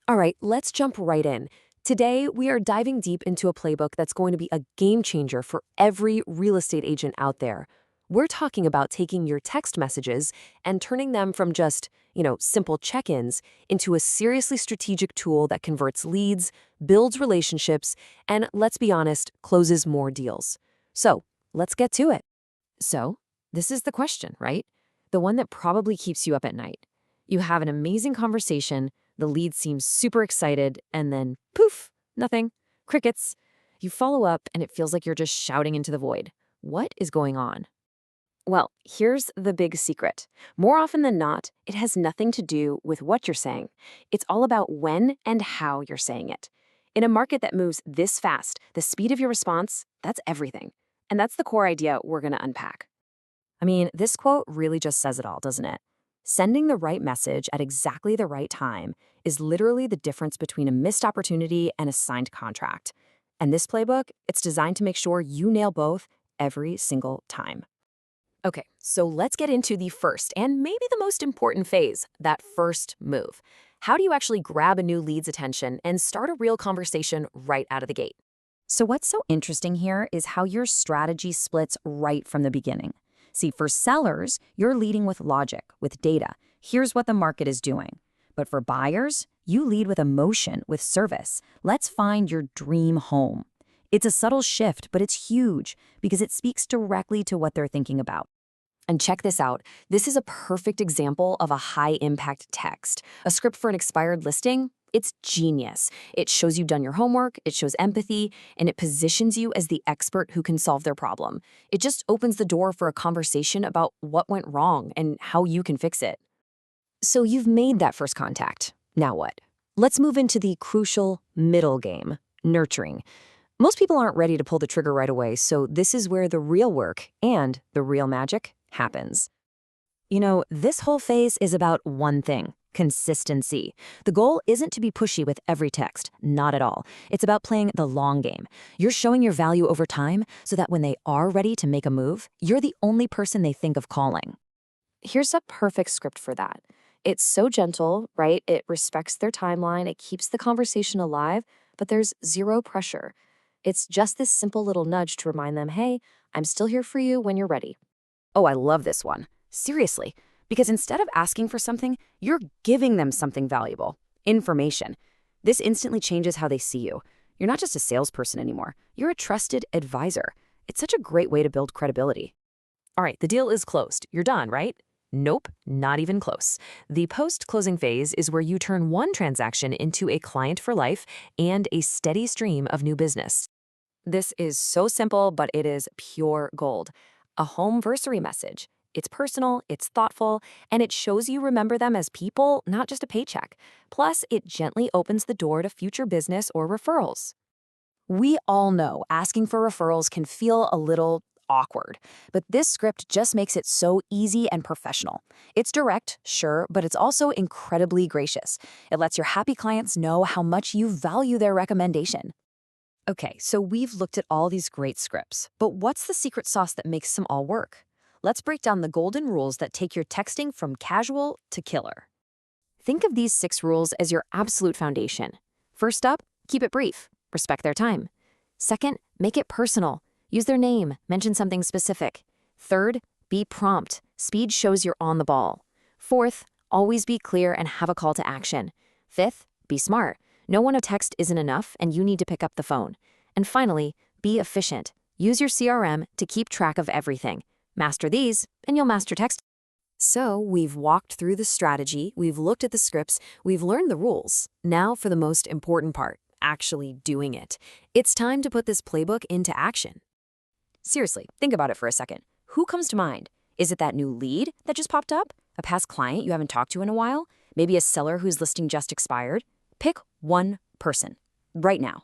All right, let's jump right in. Today, we are diving deep into a playbook that's going to be a game changer for every real estate agent out there. We're talking about taking your text messages and turning them from just, simple check ins into a seriously strategic tool that converts leads, builds relationships, and, let's be honest, closes more deals. So, let's get to it. So, this is the question, right? The one that probably keeps you up at night. You have an amazing conversation, the lead seems super excited, and then poof, nothing. Crickets. You follow up, and it feels like you're just shouting into the void. What is going on? Well, here's the big secret. More often than not, it has nothing to do with what you're saying. It's all about when and how you're saying it. In a market that moves this fast, the speed of your response, that's everything. And that's the core idea we're going to unpack. I mean, this quote really just says it all, doesn't it? Sending the right message at exactly the right time is literally the difference between a missed opportunity and a signed contract. And this playbook, it's designed to make sure you nail both every single time. Okay, so let's get into the first and maybe the most important phase, that first move. How do you actually grab a new lead's attention and start a real conversation right out of the gate? So, what's so interesting here is how your strategy splits right from the beginning. See, for sellers, you're leading with logic, with data. Here's what the market is doing. But for buyers, you lead with emotion, with service. Let's find your dream home. It's a subtle shift, but it's huge because it speaks directly to what they're thinking about. And check this out. This is a perfect example of a high-impact text. A script for an expired listing? It's genius. It shows you've done your homework, it shows empathy, and it positions you as the expert who can solve their problem. It just opens the door for a conversation about what went wrong and how you can fix it. So you've made that first contact. Now what? Let's move into the crucial middle game, nurturing. Most people aren't ready to pull the trigger right away, so this is where the real work and the real magic happens. This whole phase is about one thing: consistency. The goal isn't to be pushy with every text, not at all. It's about playing the long game. You're showing your value over time so that when they are ready to make a move, you're the only person they think of calling. Here's a perfect script for that. It's so gentle, right? It respects their timeline, it keeps the conversation alive, but there's zero pressure. It's just this simple little nudge to remind them, hey, I'm still here for you when you're ready. Oh, I love this one. Seriously, because instead of asking for something, you're giving them something valuable, information. This instantly changes how they see you. You're not just a salesperson anymore. You're a trusted advisor. It's such a great way to build credibility. All right, the deal is closed. You're done, right? Nope, not even close. The post-closing phase is where you turn one transaction into a client for life and a steady stream of new business. This is so simple, but it is pure gold. A homeversary message. It's personal, it's thoughtful, and it shows you remember them as people, not just a paycheck. Plus, it gently opens the door to future business or referrals. We all know asking for referrals can feel a little awkward, but this script just makes it so easy and professional. It's direct, sure, but it's also incredibly gracious. It lets your happy clients know how much you value their recommendation. Okay, so we've looked at all these great scripts, but what's the secret sauce that makes them all work? Let's break down the golden rules that take your texting from casual to killer. Think of these 6 rules as your absolute foundation. First up, keep it brief. Respect their time. Second, make it personal. Use their name, mention something specific. Third, be prompt. Speed shows you're on the ball. Fourth, always be clear and have a call to action. Fifth, be smart. Know when a text isn't enough and you need to pick up the phone. And finally, be efficient. Use your CRM to keep track of everything. Master these, and you'll master text. So we've walked through the strategy, we've looked at the scripts, we've learned the rules. Now for the most important part, actually doing it. It's time to put this playbook into action. Seriously, think about it for a second. Who comes to mind? Is it that new lead that just popped up? A past client you haven't talked to in a while? Maybe a seller whose listing just expired? Pick one person, right now.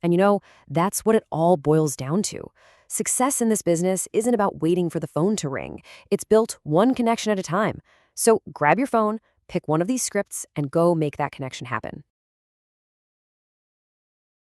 And that's what it all boils down to. Success in this business isn't about waiting for the phone to ring. It's built one connection at a time. So grab your phone, pick one of these scripts, and go make that connection happen.